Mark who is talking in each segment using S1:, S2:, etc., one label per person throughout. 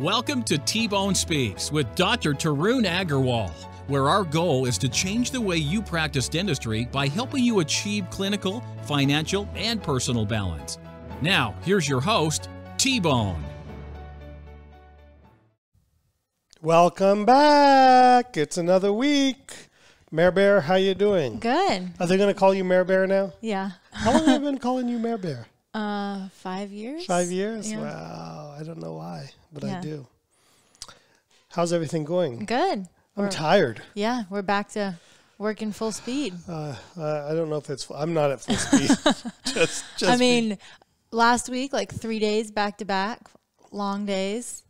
S1: Welcome to T-Bone Speaks with Dr. Tarun Agarwal, where our goal is to change the way you practice dentistry by helping you achieve clinical, financial, and personal balance. Now, here's your host, T-Bone.
S2: Welcome back. It's another week. Mare Bear, how you doing?
S3: Good.
S2: Are they going to call you Mare Bear now?
S3: Yeah.
S2: How long have I been calling you Mare Bear?
S3: 5 years.
S2: 5 years?
S3: Yeah.
S2: Wow. I don't know why, but
S3: Yeah.
S2: I do. How's everything going?
S3: Good.
S2: I'm tired.
S3: Yeah, we're back to working full speed.
S2: I don't know if it's, I'm not at full speed. just
S3: I mean, last week, like 3 days back to back, long days.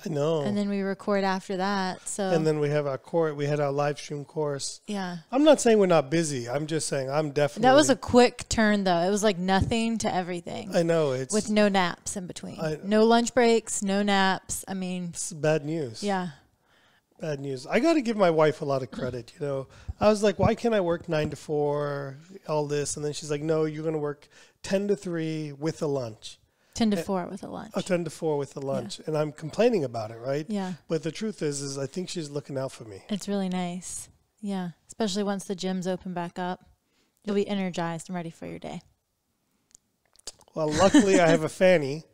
S2: I know.
S3: And then we record after that. So.
S2: And then we have our course. We had our live stream course.
S3: Yeah.
S2: I'm not saying we're not busy. I'm just saying I'm definitely.
S3: That was a quick turn, though. It was like nothing to everything.
S2: I know. It's
S3: with no naps in between. No lunch breaks, no naps. I mean.
S2: It's bad news.
S3: Yeah.
S2: Bad news. I got to give my wife a lot of credit. You know, I was like, why can't I work 9 to 4, all this? And then she's like, no, you're going to work 10 to 3 with a lunch.
S3: 10 to 4 with a lunch.
S2: Oh, 10 to 4 with the lunch.
S3: Yeah.
S2: And I'm complaining about it, right?
S3: Yeah.
S2: But the truth is I think she's looking out for me.
S3: It's really nice. Yeah. Especially once the gyms open back up. You'll be energized and ready for your day.
S2: Well, luckily I have a Fanny,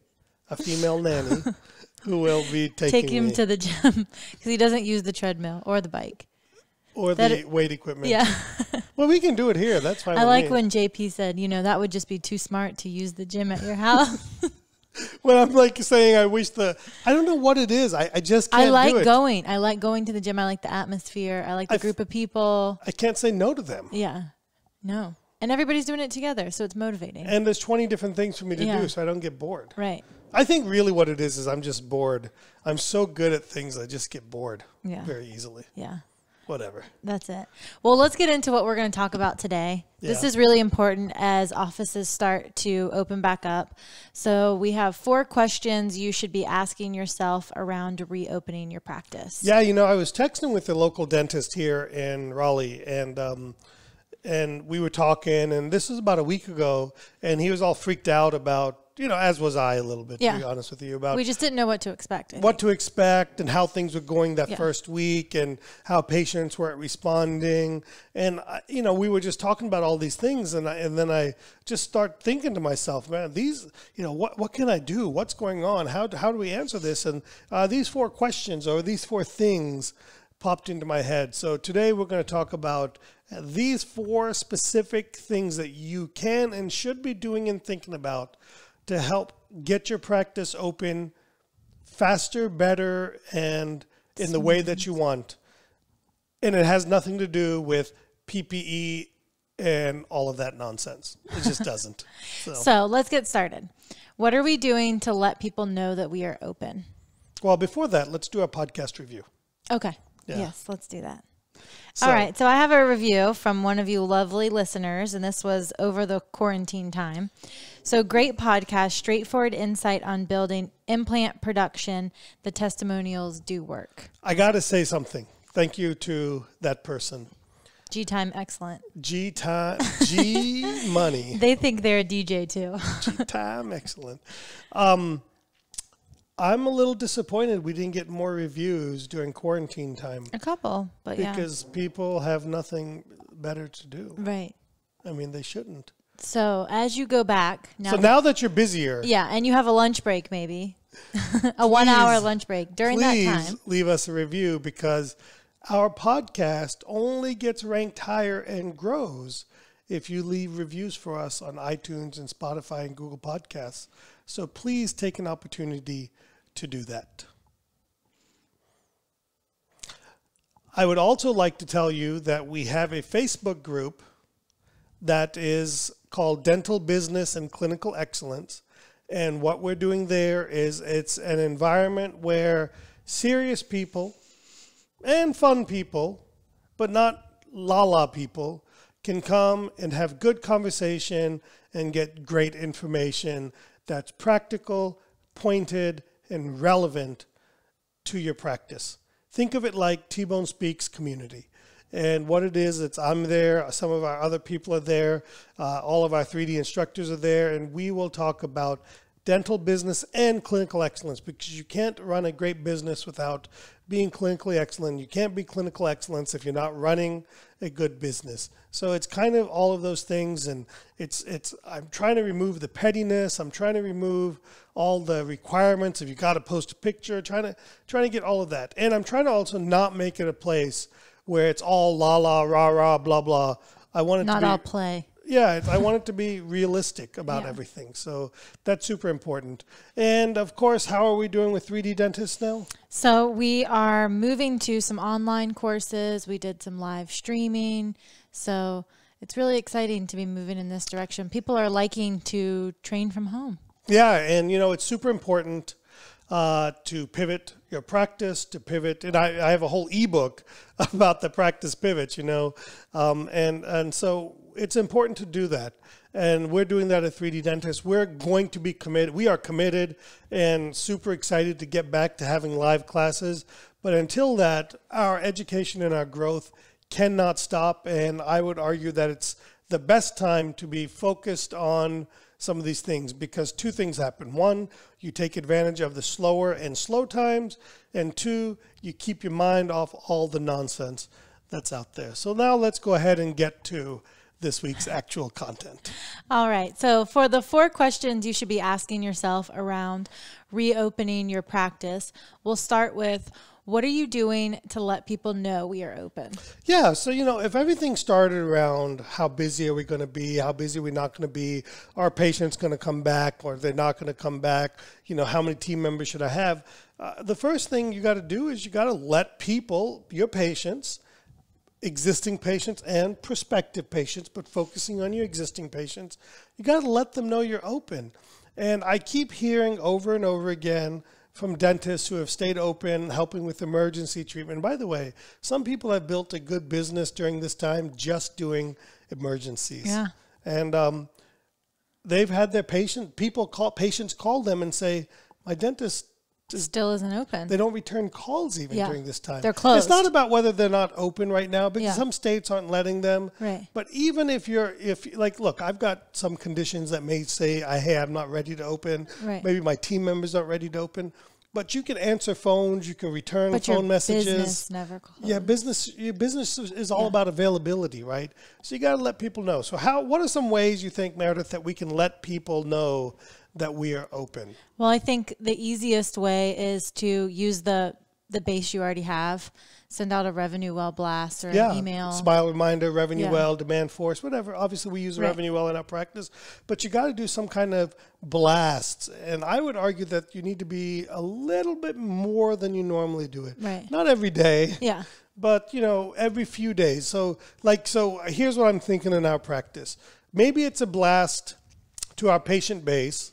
S2: a female nanny, who will be taking
S3: him
S2: me.
S3: to the gym because he doesn't use the treadmill or the bike.
S2: Or the weight equipment.
S3: Yeah.
S2: Well, we can do it here. That's fine.
S3: I like when JP said, that would just be too smart to use the gym at your house.
S2: Well, I'm like saying I don't know what it is. I just can't do it.
S3: I like going to the gym. I like the atmosphere. I like the group of people.
S2: I can't say no to them.
S3: Yeah. No. And everybody's doing it together, so it's motivating.
S2: And there's 20 different things for me to do, so I don't get bored.
S3: Right.
S2: I think really what it is I'm just bored. I'm so good at things, I just get bored very easily.
S3: Yeah.
S2: Whatever.
S3: That's it. Well, let's get into what we're going to talk about today. Yeah. This is really important as offices start to open back up. So we have 4 questions you should be asking yourself around reopening your practice.
S2: Yeah, I was texting with the local dentist here in Raleigh, and we were talking, and this was about a week ago, and he was all freaked out about, as was I a little bit, to be honest with you, about
S3: we just didn't know what to expect.
S2: What to expect and how things were going that first week and how patients weren't responding. And, we were just talking about all these things, and then I just start thinking to myself, man, these, what can I do? What's going on? How do we answer this? And these 4 questions or these 4 things popped into my head. So today we're going to talk about these 4 specific things that you can and should be doing and thinking about to help get your practice open faster, better, and in the way that you want. And it has nothing to do with PPE and all of that nonsense. It just doesn't.
S3: So let's get started. What are we doing to let people know that we are open?
S2: Well, before that, let's do a podcast review.
S3: Okay.
S2: Yeah.
S3: Yes, let's do that. All right. So I have a review from one of you lovely listeners, and this was over the quarantine time. So great podcast, straightforward insight on building implant production. The testimonials do work.
S2: I got to say something. Thank you to that person.
S3: G-Time, excellent.
S2: G-Time, G-Money.
S3: They think they're a DJ too.
S2: G-Time, excellent. I'm a little disappointed we didn't get more reviews during quarantine time.
S3: A couple, but
S2: because people have nothing better to do.
S3: Right.
S2: I mean, they shouldn't.
S3: So as you go back.
S2: Now that you're busier.
S3: Yeah, and you have a lunch break maybe. A 1-hour lunch break during that time.
S2: Please leave us a review because our podcast only gets ranked higher and grows if you leave reviews for us on iTunes and Spotify and Google Podcasts. So please take an opportunity to do that. I would also like to tell you that we have a Facebook group that is called Dental Business and Clinical Excellence. And what we're doing there is it's an environment where serious people and fun people, but not la-la people, can come and have good conversation and get great information that's practical, pointed, and relevant to your practice. Think of it like T-Bone Speaks community. And what it is, I'm there, some of our other people are there, all of our 3D instructors are there, and we will talk about dental business and clinical excellence, because you can't run a great business without being clinically excellent. You can't be clinical excellence if you're not running a good business. So it's kind of all of those things, and I'm trying to remove the pettiness. I'm trying to remove all the requirements. If you got to post a picture, trying to get all of that. And I'm trying to also not make it a place where it's all la la rah rah blah blah. I want it
S3: not
S2: to be
S3: all play.
S2: Yeah, I want it to be realistic about everything. So that's super important. And of course, how are we doing with 3D dentists now?
S3: So we are moving to some online courses. We did some live streaming. So it's really exciting to be moving in this direction. People are liking to train from home. Yeah,
S2: and it's super important to pivot your practice, to pivot. And I have a whole ebook about the practice pivots, and so it's important to do that. And we're doing that at 3D Dentist. We're going to be committed. We are committed and super excited to get back to having live classes. But until that, our education and our growth cannot stop. And I would argue that it's the best time to be focused on some of these things, because two things happen. One, you take advantage of the slower and slow times. And two, you keep your mind off all the nonsense that's out there. So now let's go ahead and get to this week's actual content.
S3: All right. So for the 4 questions you should be asking yourself around reopening your practice, we'll start with, what are you doing to let people know we are open?
S2: Yeah. So, if everything started around how busy are we going to be, how busy are we not going to be, are patients going to come back or they're not going to come back, how many team members should I have? The first thing you got to do is you got to let people, your patients, existing patients and prospective patients, but focusing on your existing patients, you got to let them know you're open. And I keep hearing over and over again from dentists who have stayed open, helping with emergency treatment. By the way, some people have built a good business during this time just doing emergencies.
S3: Yeah.
S2: And they've had their patients call them and say, my dentist
S3: still isn't open.
S2: They don't return calls even during this time.
S3: They're closed.
S2: It's not about whether they're not open right now, because some states aren't letting them.
S3: Right.
S2: But even if look, I've got some conditions that may say, hey, I'm not ready to open.
S3: Right.
S2: Maybe my team members aren't ready to open. But you can answer phones, you can return phone messages.
S3: Business never closed.
S2: Yeah, your business is all about availability, right? So you got to let people know. So what are some ways you think, Meredith, that we can let people know that we are open?
S3: Well, I think the easiest way is to use the base you already have. Send out a Revenue Well blast or an email.
S2: Smile reminder, Revenue Well, Demand Force, whatever. Obviously, we use Revenue Well in our practice, but you got to do some kind of blasts. And I would argue that you need to be a little bit more than you normally do it.
S3: Right.
S2: Not every day.
S3: Yeah.
S2: But, every few days. So here's what I'm thinking in our practice. Maybe it's a blast to our patient base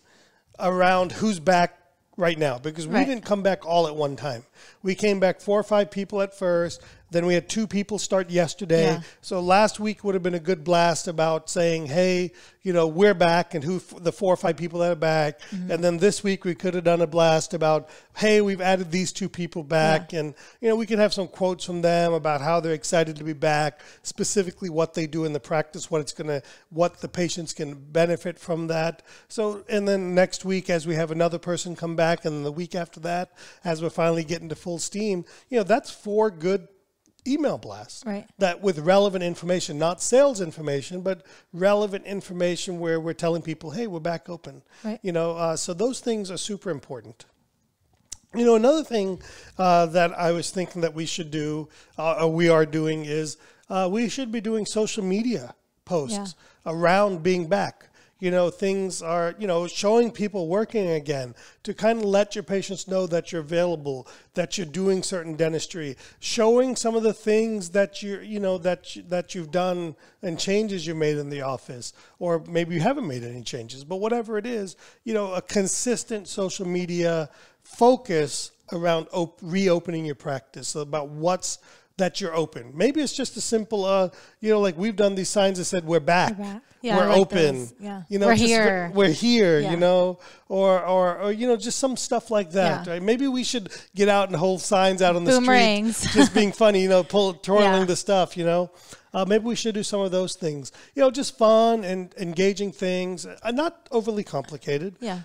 S2: around who's back right now, because we didn't come back all at one time. We came back 4 or 5 people at first. Then we had 2 people start yesterday.
S3: Yeah.
S2: So last week would have been a good blast about saying, hey, we're back, and who the 4 or 5 people that are back. Mm-hmm. And then this week we could have done a blast about, hey, we've added these 2 people back. Yeah. And, we could have some quotes from them about how they're excited to be back, specifically what they do in the practice, what the patients can benefit from that. So, and then next week, as we have another person come back, and the week after that, as we're finally getting to full steam, that's 4 good email blasts,
S3: right?
S2: That with relevant information, not sales information, but relevant information where we're telling people, hey, we're back open.
S3: Right.
S2: So those things are super important. Another thing that I was thinking that we should do, or we are doing, is we should be doing social media posts around being back. Things are, showing people working again, to kind of let your patients know that you're available, that you're doing certain dentistry, showing some of the things that that you've done and changes you made in the office, or maybe you haven't made any changes, but whatever it is, a consistent social media focus around reopening your practice, about that you're open. Maybe it's just a simple, like we've done these signs that said, we're back.
S3: Yeah,
S2: we're
S3: like
S2: open.
S3: those. Yeah.
S2: We're
S3: here.
S2: We're here, or just some stuff like that. Right? Maybe we should get out and hold signs out on the
S3: Boomerangs.
S2: street, just being funny, twirling the stuff, Maybe we should do some of those things. You know, just fun and engaging things, not overly complicated.
S3: Yeah.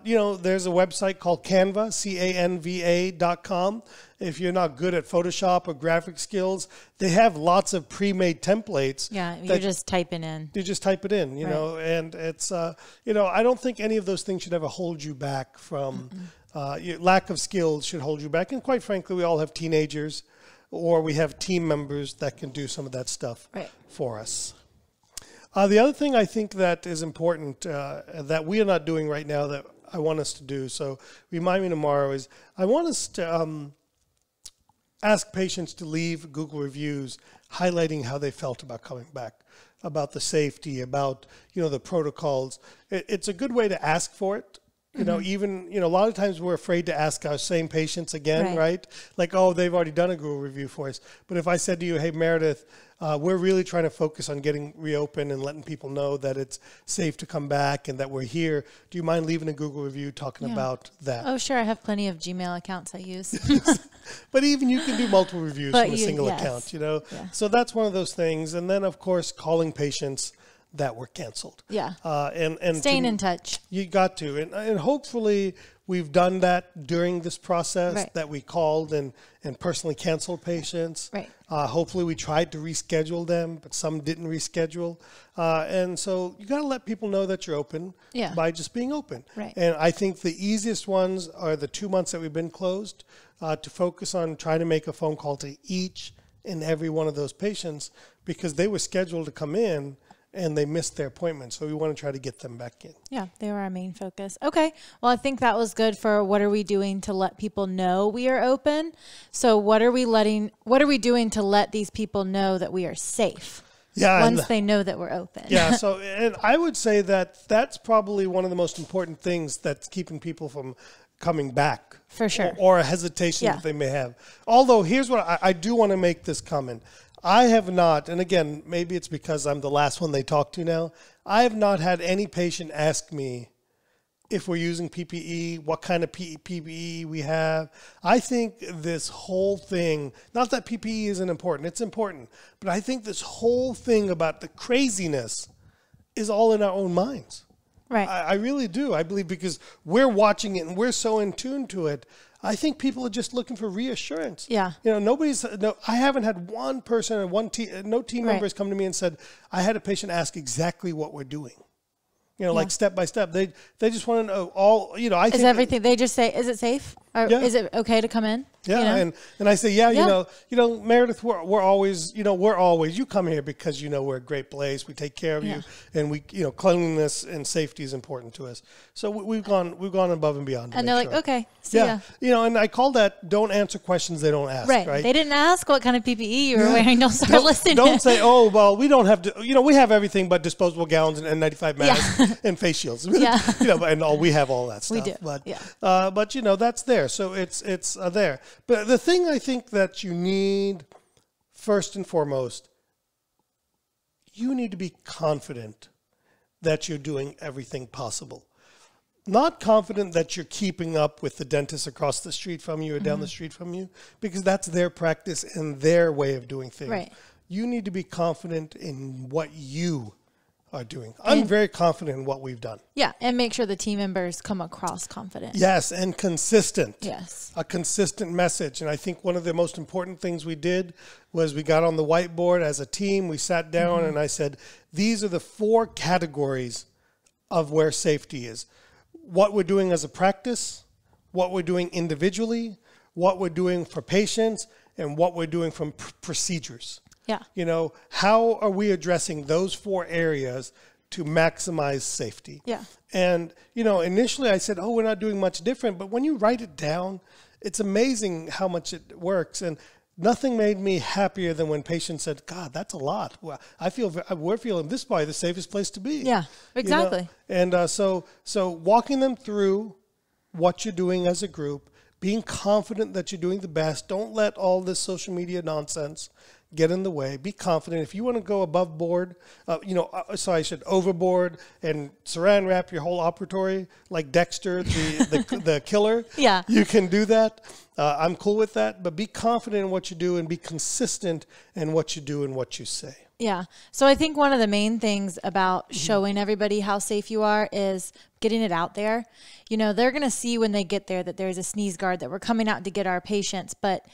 S2: You know, there's a website called Canva, CANVA.com. If you're not good at Photoshop or graphic skills, they have lots of pre-made templates.
S3: Yeah, you're just typing in.
S2: You just type it in, you know, and it's, you know, I don't think any of those things should ever hold you back from, your lack of skills should hold you back. And quite frankly, we all have teenagers or we have team members that can do some of that stuff for us. The other thing I think that is important that we are not doing right now that I want us to do, so remind me tomorrow, is I want us to ask patients to leave Google reviews highlighting how they felt about coming back, about the safety, about, you know, the protocols. It's a good way to ask for it. You know, even, you know, a lot of times we're afraid to ask our same patients again, right? Like, oh, they've already done a Google review for us. But if I said to you, hey, Meredith, we're really trying to focus on getting ReOpen and letting people know that it's safe to come back and that we're here. Do you mind leaving a Google review talking about that?
S3: Oh, sure. I have plenty of Gmail accounts I use.
S2: But even you can do multiple reviews from a single account, you know? Yeah. So that's one of those things. And then, of course, calling patients that were canceled.
S3: Yeah.
S2: And
S3: staying in touch.
S2: You got to. And hopefully we've done that during this process, that we called and personally canceled patients.
S3: Right.
S2: Hopefully we tried to reschedule them, but some didn't reschedule. And so you got to let people know that you're open by just being open.
S3: Right.
S2: And I think the easiest ones are the 2 months that we've been closed, to focus on trying to make a phone call to each and every one of those patients because they were scheduled to come in and they missed their appointment. So we want to try to get them back in.
S3: Yeah, they were our main focus. Okay. Well, I think that was good for what are we doing to let people know we are open. So what are we doing to let these people know that we are safe? Yeah. Once they know that we're open.
S2: Yeah. So, and I would say that that's probably one of the most important things that's keeping people from coming back.
S3: For sure.
S2: Or a hesitation that they may have. Although here's what I do want to make this comment. I have not, and again, maybe it's because I'm the last one they talk to now, I have not had any patient ask me if we're using PPE, what kind of PPE we have. I think this whole thing, not that PPE isn't important, it's important, but I think this whole thing about the craziness is all in our own minds.
S3: Right.
S2: I really do. I believe because we're watching it and we're so in tune to it, I think people are just looking for reassurance.
S3: Yeah.
S2: You know, I haven't had one person or no team members come to me and said, I had a patient ask exactly what we're doing. You know, like step by step. They just want to know all, you know, I think.
S3: Is everything, they just say, is it safe? Or is it okay to come in?
S2: Yeah. You know? And I say, you know, Meredith, we're always, you come here because, you know, we're a great place. We take care of you and we, you know, cleanliness and safety is important to us. So we've gone above and beyond.
S3: And they're like, okay, see ya.
S2: You know, and I call that don't answer questions they don't ask. Right.
S3: They didn't ask what kind of PPE you were wearing. Don't start listening.
S2: Don't say, oh, well, we don't have to, you know, we have everything but disposable gowns and 95 masks and face shields.
S3: Yeah.
S2: You know, and we have all that stuff.
S3: We do.
S2: But you know, that's there. So it's there. But the thing I think that you need, first and foremost, you need to be confident that you're doing everything possible. Not confident that you're keeping up with the dentist across the street from you or down the street from you, because that's their practice and their way of doing things.
S3: Right.
S2: You need to be confident in what you are doing. I'm very confident in what we've done.
S3: Yeah, and make sure the team members come across confident.
S2: Yes, and consistent.
S3: Yes.
S2: A consistent message. And I think one of the most important things we did was we got on the whiteboard as a team. We sat down and I said, these are the 4 categories of where safety is. What we're doing as a practice, what we're doing individually, what we're doing for patients, and what we're doing from procedures.
S3: Yeah.
S2: You know, how are we addressing those 4 areas to maximize safety?
S3: Yeah.
S2: And, you know, initially I said, oh, we're not doing much different. But when you write it down, it's amazing how much it works. And nothing made me happier than when patients said, God, that's a lot. Well, we're feeling this is probably the safest place to be.
S3: Yeah, exactly.
S2: You know? And so walking them through what you're doing as a group, being confident that you're doing the best. Don't let all this social media nonsense get in the way. Be confident. If you want to go above board, overboard and saran wrap your whole operatory like Dexter, the killer.
S3: Yeah.
S2: You can do that. I'm cool with that. But be confident in what you do and be consistent in what you do and what you say.
S3: Yeah. So I think one of the main things about showing everybody how safe you are is getting it out there. You know, they're going to see when they get there that there's a sneeze guard, that we're coming out to get our patients. But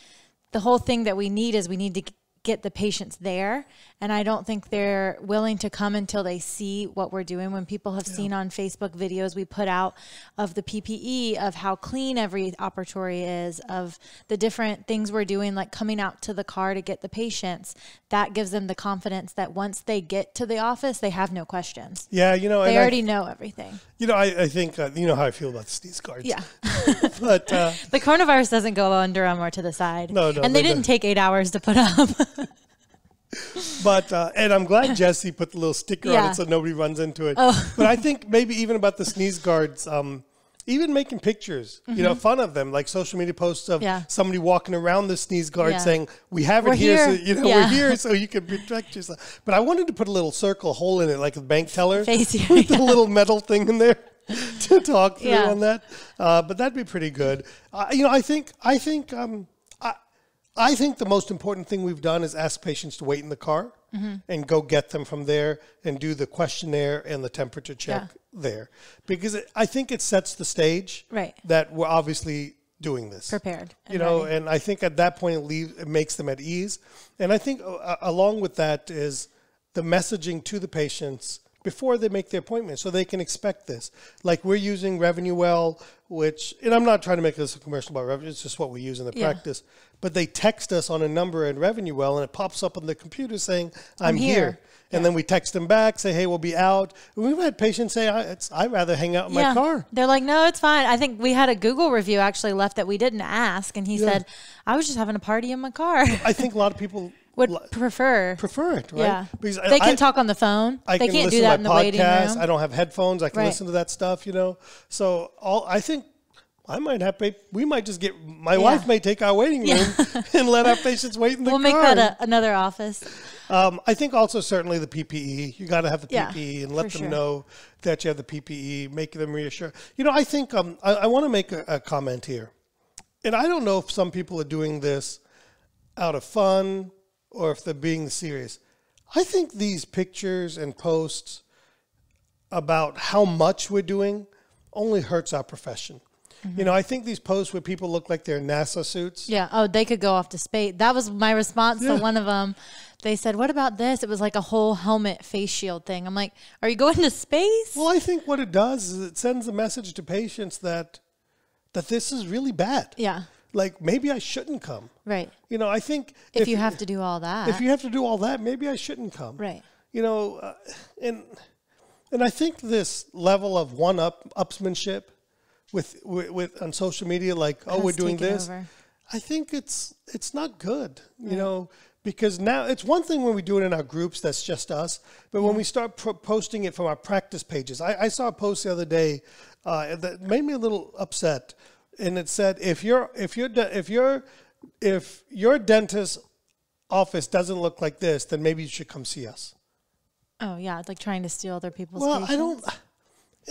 S3: the whole thing that we need is we need to get the patients there. And I don't think they're willing to come until they see what we're doing. When people have seen on Facebook videos we put out of the PPE, of how clean every operatory is, of the different things we're doing, like coming out to the car to get the patients, that gives them the confidence that once they get to the office, they have no questions.
S2: Yeah, you know,
S3: they already know everything.
S2: You know, I think, you know how I feel about the sneeze guards.
S3: Yeah.
S2: But
S3: the coronavirus doesn't go under them or to the side.
S2: No.
S3: And they didn't take 8 hours to put up.
S2: But, and I'm glad Jesse put the little sticker on it so nobody runs into it. Oh. But I think maybe even about the sneeze guards, even making pictures, you know, fun of them, like social media posts of somebody walking around the sneeze guard saying, we have it here. So, you know, we're here so you can protect yourself. But I wanted to put a little circle hole in it, like a bank teller with a little metal thing in there to talk through on that. But that'd be pretty good. You know, I think the most important thing we've done is ask patients to wait in the car and go get them from there and do the questionnaire and the temperature check there. Because I think it sets the stage that we're obviously doing this.
S3: Prepared.
S2: You know, and I think at that point it makes them at ease. And I think along with that is the messaging to the patients before they make the appointment so they can expect this. Like we're using RevenueWell, which, and I'm not trying to make this a commercial about revenue, it's just what we use in the practice. But they text us on a number in RevenueWell and it pops up on the computer saying, I'm here. And then we text them back, say, hey, we'll be out. We've had patients say, I'd rather hang out in my car.
S3: They're like, no, it's fine. I think we had a Google review actually left that we didn't ask. And he said, I was just having a party in my car.
S2: I think a lot of people
S3: would prefer
S2: it, right?
S3: Yeah. Because they can talk on the phone. They can't do that in the waiting room.
S2: I don't have headphones. I can listen to that stuff, you know. So I think I might have, we might just get, my wife may take our waiting room and let our patients wait in the car.
S3: We'll make that another office.
S2: I think also certainly the PPE. You got to have the PPE and let them know that you have the PPE, make them reassure. You know, I think I want to make a comment here. And I don't know if some people are doing this out of fun or if they're being serious. I think these pictures and posts about how much we're doing only hurts our profession. You know, I think these posts where people look like they're in NASA suits.
S3: Yeah. Oh, they could go off to space. That was my response to one of them. They said, what about this? It was like a whole helmet face shield thing. I'm like, are you going to space?
S2: Well, I think what it does is it sends a message to patients that this is really bad.
S3: Yeah.
S2: Like, maybe I shouldn't come.
S3: Right.
S2: You know, I think
S3: if you have to do all that.
S2: If you have to do all that, maybe I shouldn't come.
S3: Right.
S2: You know, and I think this level of upsmanship with on social media, like, oh, we're doing this. I think it's not good, you know, because now it's one thing when we do it in our groups, that's just us. But when we start posting it from our practice pages, I saw a post the other day that made me a little upset. And it said, if your dentist's office doesn't look like this, then maybe you should come see us. Oh yeah, like trying to steal other people's patients.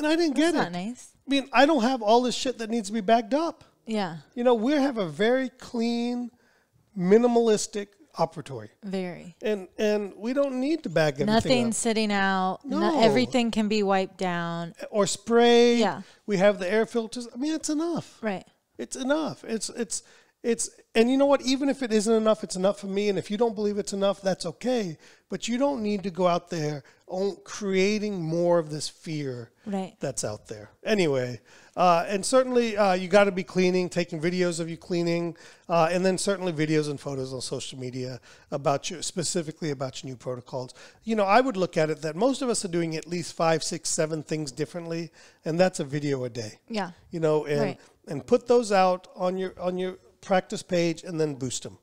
S2: I didn't get it. That's not nice. I mean, I don't have all this shit that needs to be bagged up. Yeah. You know, we have a very clean, minimalistic operatory. Very. And we don't need to bag everything
S3: Nothing's
S2: up.
S3: Sitting out.
S2: No.
S3: Everything can be wiped down.
S2: Or sprayed. Yeah. We have the air filters. I mean, it's enough.
S3: Right.
S2: It's enough. And you know what? Even if it isn't enough, it's enough for me. And if you don't believe it's enough, that's okay. But you don't need to go out there creating more of this fear that's out there. Anyway, and certainly you got to be cleaning, taking videos of you cleaning, and then certainly videos and photos on social media specifically about your new protocols. You know, I would look at it that most of us are doing at least 5, 6, 7 things differently, and that's a video a day. Yeah. You know, and put those out on your practice page and then boost them,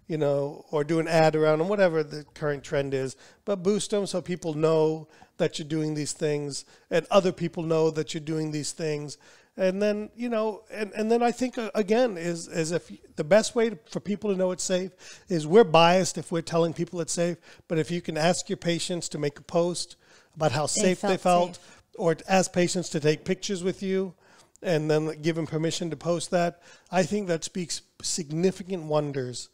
S2: you know, or do an ad around them, whatever the current trend is, but boost them so people know that you're doing these things and other people know that you're doing these things. And then, you know, and then I think, again, is if the best way for people to know it's safe is we're biased if we're telling people it's safe, but if you can ask your patients to make a post about how safe they felt or ask patients to take pictures with you, and then give them permission to post that, I think that speaks significant wonders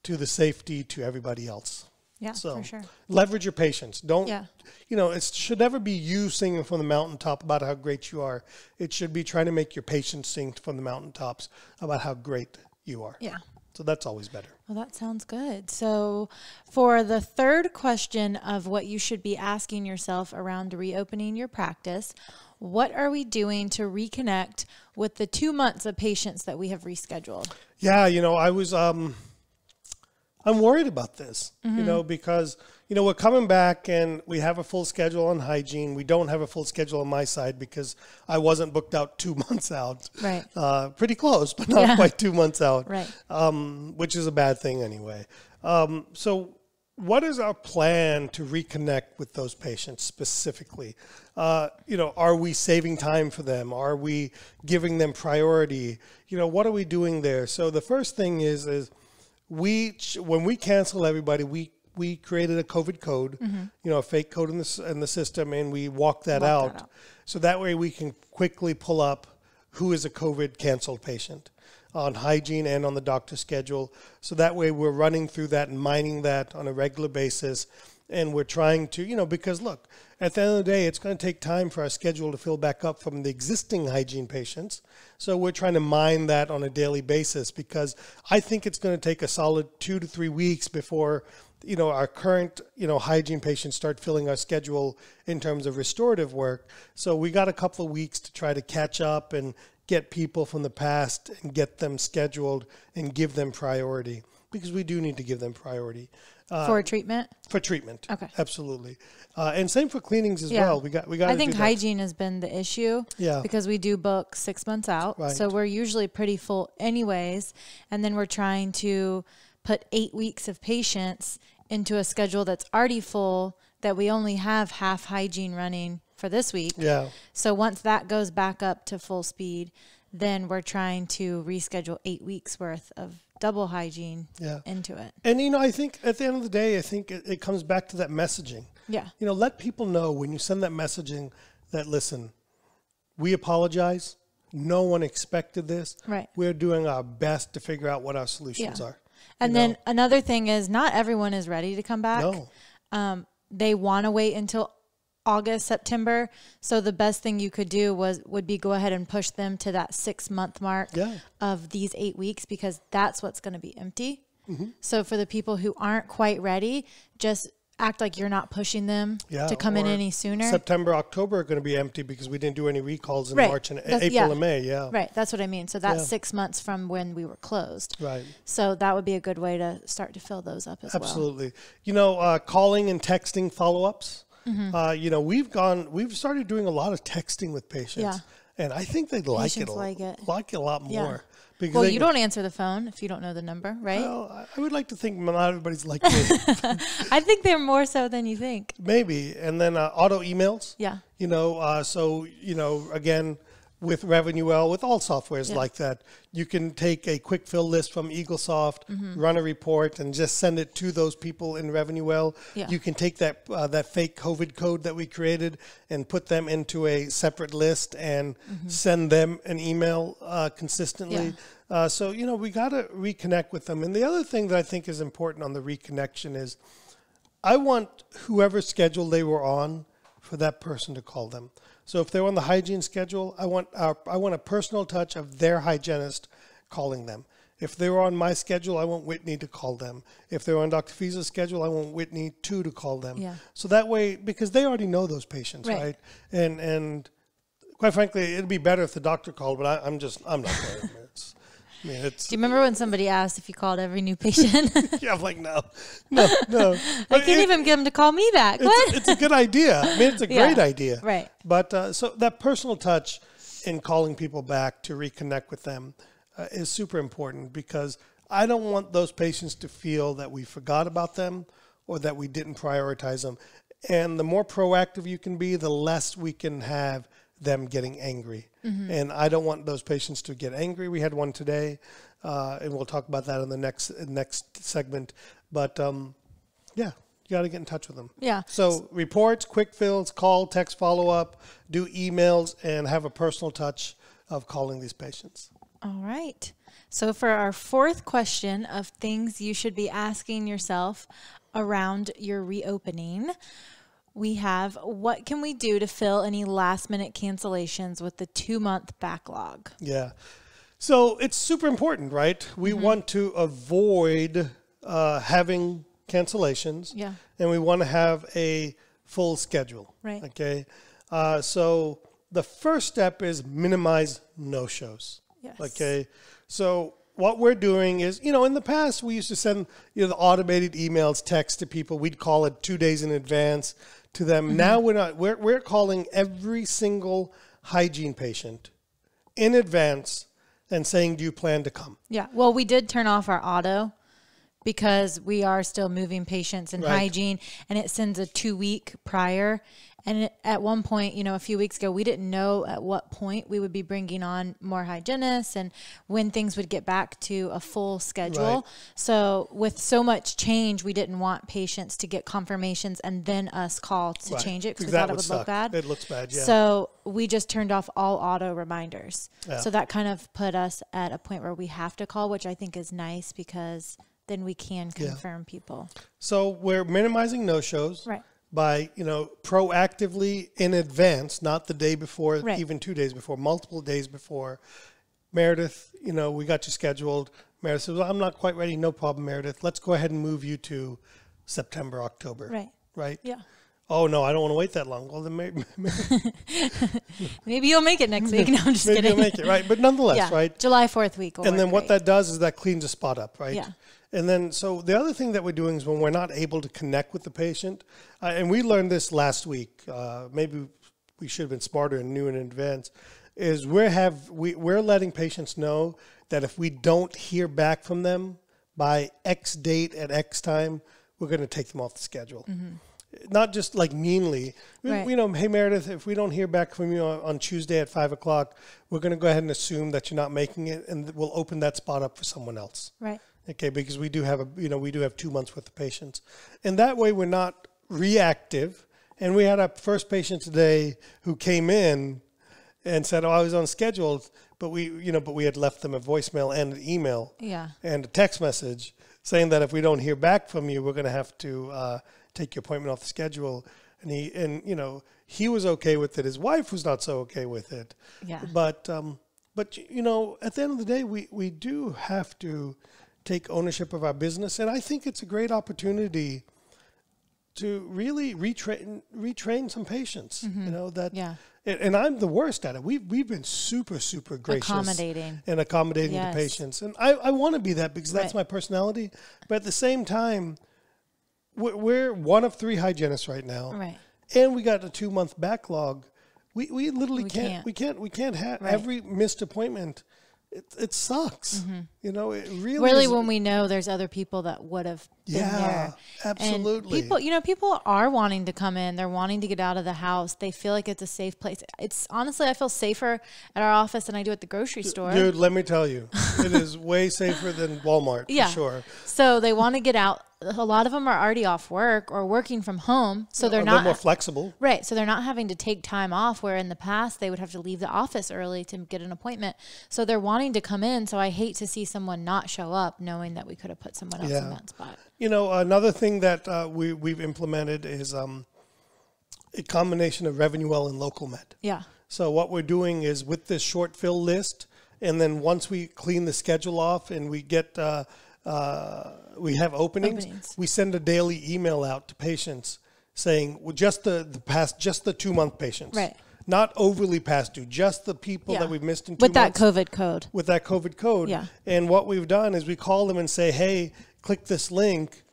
S2: to the safety to everybody else.
S3: Yeah,
S2: so
S3: for sure.
S2: leverage your patience. Don't,
S3: Yeah.
S2: It should never be you singing from the mountaintop about how great you are. It should be trying to make your patients sing from the mountaintops about how great you are.
S3: Yeah.
S2: So that's always better.
S3: Well, that sounds good. So for the third question of what you should be asking yourself around reopening your practice, what are we doing to reconnect with the 2 months of patients that we have rescheduled?
S2: Yeah, I'm worried about this, because, we're coming back and we have a full schedule on hygiene. We don't have a full schedule on my side because I wasn't booked out 2 months out.
S3: Right.
S2: Pretty close, but not quite 2 months out.
S3: Right.
S2: Which is a bad thing anyway. So what is our plan to reconnect with those patients specifically? Are we saving time for them? Are we giving them priority? What are we doing there? So the first thing is when we cancel everybody, we created a COVID code, a fake code in the system, and we walk that out. So that way we can quickly pull up who is a COVID canceled patient on hygiene and on the doctor schedule. So that way we're running through that and mining that on a regular basis. And we're trying to, because look, at the end of the day, it's going to take time for our schedule to fill back up from the existing hygiene patients. So we're trying to mine that on a daily basis, because I think it's going to take a solid 2 to 3 weeks before, our current, hygiene patients start filling our schedule in terms of restorative work. So we got a couple of weeks to try to catch up and get people from the past and get them scheduled and give them priority, because we do need to give them priority.
S3: For treatment?
S2: For treatment.
S3: Okay.
S2: Absolutely. And same for cleanings as well. We got.
S3: I think hygiene has been the issue.
S2: Yeah.
S3: Because we do book 6 months out.
S2: Right.
S3: So we're usually pretty full anyways. And then we're trying to put 8 weeks of patients into a schedule that's already full, that we only have half hygiene running for this week. Yeah. So once that goes back up to full speed, then we're trying to reschedule 8 weeks worth of double hygiene into it.
S2: And, I think at the end of the day, I think it comes back to that messaging.
S3: Yeah.
S2: Let people know when you send that messaging that, listen, we apologize. No one expected this.
S3: Right.
S2: We're doing our best to figure out what our solutions are.
S3: And then another thing is, not everyone is ready to come back.
S2: No.
S3: They want to wait until August, September. So the best thing you could do would be go ahead and push them to that 6 month mark of these 8 weeks, because that's what's going to be empty. Mm-hmm. So for the people who aren't quite ready, just act like you're not pushing them to come in any sooner.
S2: September, October are going to be empty because we didn't do any recalls in March and April and May. Yeah.
S3: Right. That's what I mean. So that's 6 months from when we were closed.
S2: Right.
S3: So that would be a good way to start to fill those up as well.
S2: Absolutely. Calling and texting follow-ups. Mm-hmm. We've started doing a lot of texting with patients, and I think they'd like it a lot more. Because
S3: well, you don't answer the phone if you don't know the number, right?
S2: Well, I would like to think not everybody's like me.
S3: I think they're more so than you think.
S2: Maybe. And then auto emails.
S3: Yeah.
S2: Again, with RevenueWell, with all softwares like that, you can take a quick fill list from EagleSoft, run a report, and just send it to those people in RevenueWell. Yeah. You can take that fake COVID code that we created and put them into a separate list and send them an email consistently. Yeah. We got to reconnect with them. And the other thing that I think is important on the reconnection is I want whoever schedule they were on for that person to call them. So if they're on the hygiene schedule, I want a personal touch of their hygienist calling them. If they were on my schedule, I want Whitney to call them. If they're on Dr. Fiza's schedule, I want Whitney too to call them. Yeah. So that way, because they already know those patients, right? And quite frankly, it'd be better if the doctor called, but I'm not going. Do you
S3: remember when somebody asked if you called every new patient?
S2: Yeah, I'm like, no.
S3: I can't even get them to call me back.
S2: It's a good idea. I mean, it's a great idea.
S3: Right.
S2: But so that personal touch in calling people back to reconnect with them is super important, because I don't want those patients to feel that we forgot about them or that we didn't prioritize them. And the more proactive you can be, the less we can have them getting angry. Mm-hmm. And I don't want those patients to get angry. We had one today, and we'll talk about that in the next segment. But you got to get in touch with them.
S3: Yeah.
S2: So reports, quick fills, call, text follow-up, do emails, and have a personal touch of calling these patients.
S3: All right. So for our fourth question of things you should be asking yourself around your reopening. We have, what can we do to fill any last-minute cancellations with the 2-month backlog?
S2: Yeah. So it's super important, right? We want to avoid having cancellations.
S3: Yeah.
S2: And we want to have a full schedule.
S3: Right.
S2: Okay. So the first step is minimize no-shows.
S3: Yes.
S2: Okay. So what we're doing is, in the past we used to send, the automated emails, text to people. We'd call it 2 days in advance to them. Now we're not. We're calling every single hygiene patient in advance and saying, do you plan to come?
S3: Yeah. Well, we did turn off our auto because we are still moving patients in hygiene, and it sends a 2-week prior. And at one point, a few weeks ago, we didn't know at what point we would be bringing on more hygienists and when things would get back to a full schedule.
S2: Right.
S3: So with so much change, we didn't want patients to get confirmations and then us call to change it because we thought it would look bad.
S2: It looks bad, yeah.
S3: So we just turned off all auto reminders.
S2: Yeah.
S3: So that kind of put us at a point where we have to call, which I think is nice because then we can confirm people.
S2: So we're minimizing no-shows.
S3: Right.
S2: By, proactively in advance, not the day before, even 2 days before, multiple days before. Meredith, we got you scheduled. Meredith says, well, I'm not quite ready. No problem, Meredith. Let's go ahead and move you to September, October.
S3: Right.
S2: Right?
S3: Yeah.
S2: Oh, no, I don't want to wait that long. Well, then
S3: maybe you'll make it next week. No, I'm just
S2: maybe
S3: kidding.
S2: you'll make it, right? But nonetheless, right?
S3: July 4th week will
S2: And then what
S3: great.
S2: that does is that cleans a spot up, right?
S3: Yeah.
S2: And then, so the other thing that we're doing is when we're not able to connect with the patient, and we learned this last week, maybe we should have been smarter and knew in advance, is we're letting patients know that if we don't hear back from them by X date at X time, we're going to take them off the schedule. Not just like meanly,
S3: Right.
S2: Hey Meredith, if we don't hear back from you on Tuesday at 5 o'clock, we're going to go ahead and assume that you're not making it, and we'll open that spot up for someone else.
S3: Right.
S2: Okay, because we do have we do have 2 months worth of patients, and that way we're not reactive. And we had our first patient today who came in and said, "Oh, I was on schedule," but we had left them a voicemail and an email, and a text message saying that if we don't hear back from you, we're going to have to take your appointment off the schedule. And he was okay with it. His wife was not so okay with it.
S3: Yeah.
S2: But at the end of the day, we do have to take ownership of our business. And I think it's a great opportunity to really retrain some patients, and I'm the worst at it. We've been super, super gracious
S3: accommodating
S2: to patients. And I want to be that because that's my personality. But at the same time, we're one of 3 hygienists right now.
S3: Right.
S2: And we got a 2-month backlog. We literally can't have every missed appointment. It sucks. It really
S3: when we know there's other people that would have been there.
S2: Absolutely.
S3: And people are wanting to come in. They're wanting to get out of the house. They feel like it's a safe place. It's honestly, I feel safer at our office than I do at the grocery store.
S2: Dude, let me tell you, it is way safer than Walmart, for sure.
S3: So they want to get out. A lot of them are already off work or working from home, so they're not
S2: more flexible.
S3: Right, so they're not having to take time off, where in the past they would have to leave the office early to get an appointment. So they're wanting to come in, so I hate to see someone not show up knowing that we could have put someone else in that spot.
S2: Another thing that we've implemented is a combination of RevenueWell and LocalMed.
S3: Yeah.
S2: So what we're doing is with this short fill list, and then once we clean the schedule off and we get we have openings, we send a daily email out to patients saying, well, just the 2-month patients.
S3: Right.
S2: Not overly past due, just the people that we've missed in 2 months.
S3: With that COVID code.
S2: With that COVID code.
S3: Yeah.
S2: And what we've done is we call them and say, hey, click this link,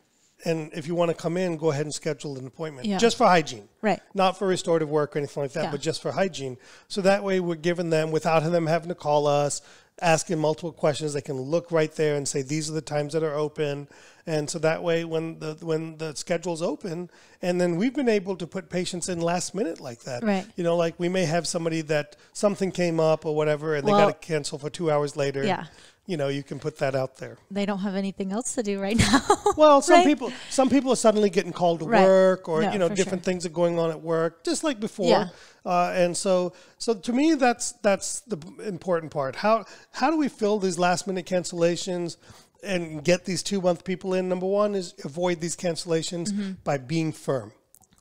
S2: and if you want to come in, go ahead and schedule an appointment.
S3: Yeah.
S2: Just for hygiene.
S3: Right.
S2: Not for restorative work or anything like that, but just for hygiene. So that way we're giving them, without them having to call us, asking multiple questions, they can look right there and say, these are the times that are open. And so that way when the schedule's open, and then we've been able to put patients in last minute like that.
S3: Right.
S2: Like we may have somebody that something came up or whatever, and they got to cancel for 2 hours later.
S3: Yeah.
S2: You can put that out there.
S3: They don't have anything else to do right now.
S2: Well, some people are suddenly getting called to work, or different things are going on at work, just like before.
S3: Yeah.
S2: And so to me, that's the important part. How do we fill these last minute cancellations? and get these 2-month people in, number one is avoid these cancellations by being firm.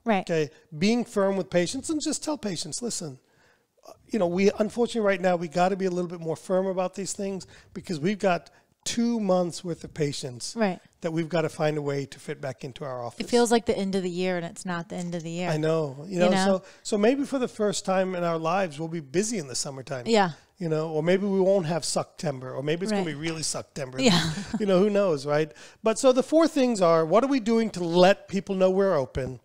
S3: Right.
S2: Okay. Being firm with patients, and just tell patients, listen, we unfortunately right now, we got to be a little bit more firm about these things, because we've got 2 months worth of patients that we've got to find a way to fit back into our office.
S3: It feels like the end of the year, and it's not the end of the year.
S2: I know. So maybe for the first time in our lives, we'll be busy in the summertime.
S3: Yeah.
S2: Or maybe we won't have Sucktember, or maybe it's going to be really Sucktember.
S3: Yeah.
S2: Who knows, right? But so the 4 things are, what are we doing to let people know we're open?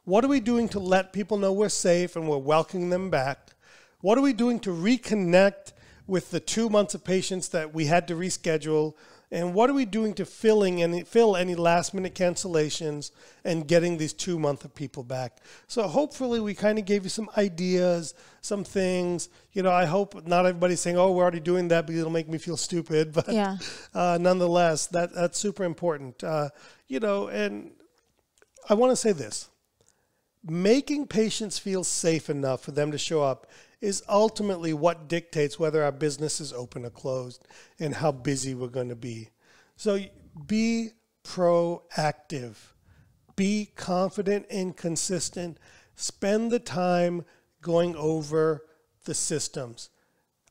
S2: What are we doing to let people know we're safe and we're welcoming them back? What are we doing to reconnect with the 2 months of patients that we had to reschedule? And what are we doing to fill any last-minute cancellations and getting these 2 months of people back? So hopefully we kind of gave you some ideas, some things. I hope not everybody's saying, oh, we're already doing that because it'll make me feel stupid. But nonetheless, that's super important. And I want to say this. Making patients feel safe enough for them to show up is ultimately what dictates whether our business is open or closed and how busy we're going to be. So be proactive, be confident and consistent, spend the time going over the systems.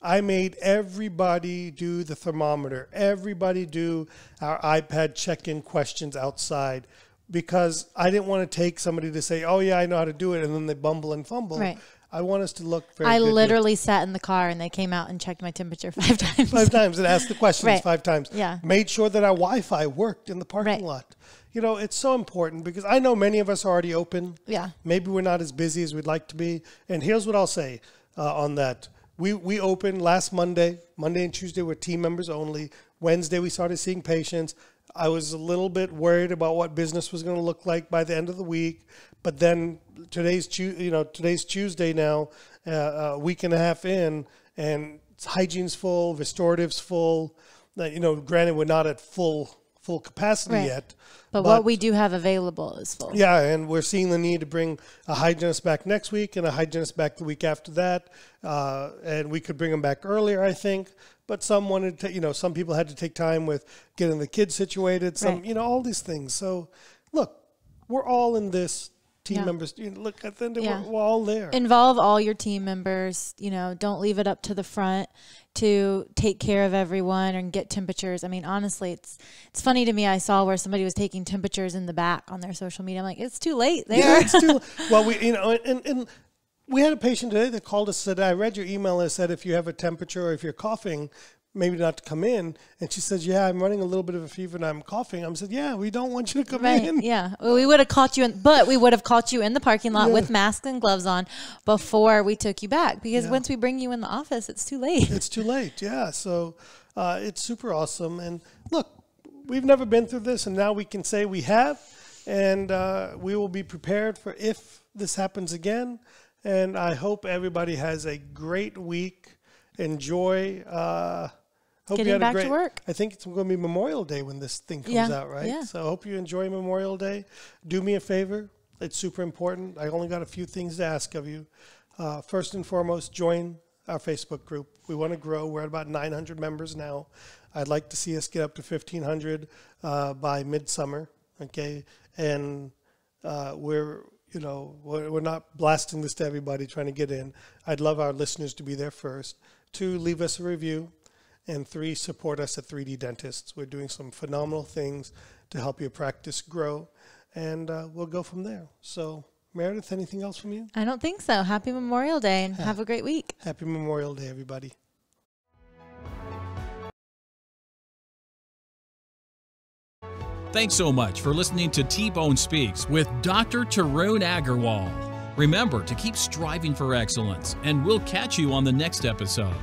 S2: I made everybody do the thermometer, everybody do our iPad check-in questions outside, because I didn't want to take somebody to say, oh yeah, I know how to do it, and then they bumble and fumble.
S3: Right.
S2: I want us to look very
S3: I
S2: good.
S3: literally sat in the car and they came out and checked my temperature 5 times.
S2: 5 times and asked the questions 5 times.
S3: Yeah.
S2: Made sure that our Wi-Fi worked in the parking lot. It's so important, because I know many of us are already open.
S3: Yeah.
S2: Maybe we're not as busy as we'd like to be. And here's what I'll say on that. We opened last Monday and Tuesday were team members only. Wednesday we started seeing patients. I was a little bit worried about what business was going to look like by the end of the week. But then today's Tuesday now, a week and a half in, and hygiene's full, restorative's full. Granted, we're not at full capacity yet.
S3: But what we do have available is full.
S2: Yeah, and we're seeing the need to bring a hygienist back next week and a hygienist back the week after that. And we could bring them back earlier, I think. But some wanted to, some people had to take time with getting the kids situated. Some, all these things. So, look, we're all in this. Team members, look, at the end of it, we're all there.
S3: Involve all your team members. Don't leave it up to the front to take care of everyone and get temperatures. I mean, honestly, it's funny to me. I saw where somebody was taking temperatures in the back on their social media. I'm like, it's too late there.
S2: Yeah, it's too. Well, and we had a patient today that called us, said, I read your email and said, if you have a temperature or if you're coughing, maybe not to come in. And she says, yeah, I'm running a little bit of a fever and I'm coughing. I said, yeah, we don't want you to come in.
S3: Yeah. Well, we would have caught you in the parking lot with masks and gloves on before we took you back, because once we bring you in the office, it's too late.
S2: It's too late. Yeah. So it's super awesome. And look, we've never been through this, and now we can say we have, and we will be prepared for if this happens again. And I hope everybody has a great week. Enjoy, hope
S3: getting back to work.
S2: I think it's going to be Memorial Day when this thing comes out, right?
S3: Yeah.
S2: So I hope you enjoy Memorial Day. Do me a favor. It's super important. I only got a few things to ask of you. First and foremost, join our Facebook group. We want to grow. We're at about 900 members now. I'd like to see us get up to 1,500 by midsummer, okay? And we're not blasting this to everybody trying to get in. I'd love our listeners to be there first. 2, leave us a review. And 3, support us at 3D Dentists. We're doing some phenomenal things to help your practice grow. And we'll go from there. So, Meredith, anything else from you?
S3: I don't think so. Happy Memorial Day and have a great week.
S2: Happy Memorial Day, everybody.
S1: Thanks so much for listening to T-Bone Speaks with Dr. Tarun Agarwal. Remember to keep striving for excellence, and we'll catch you on the next episode.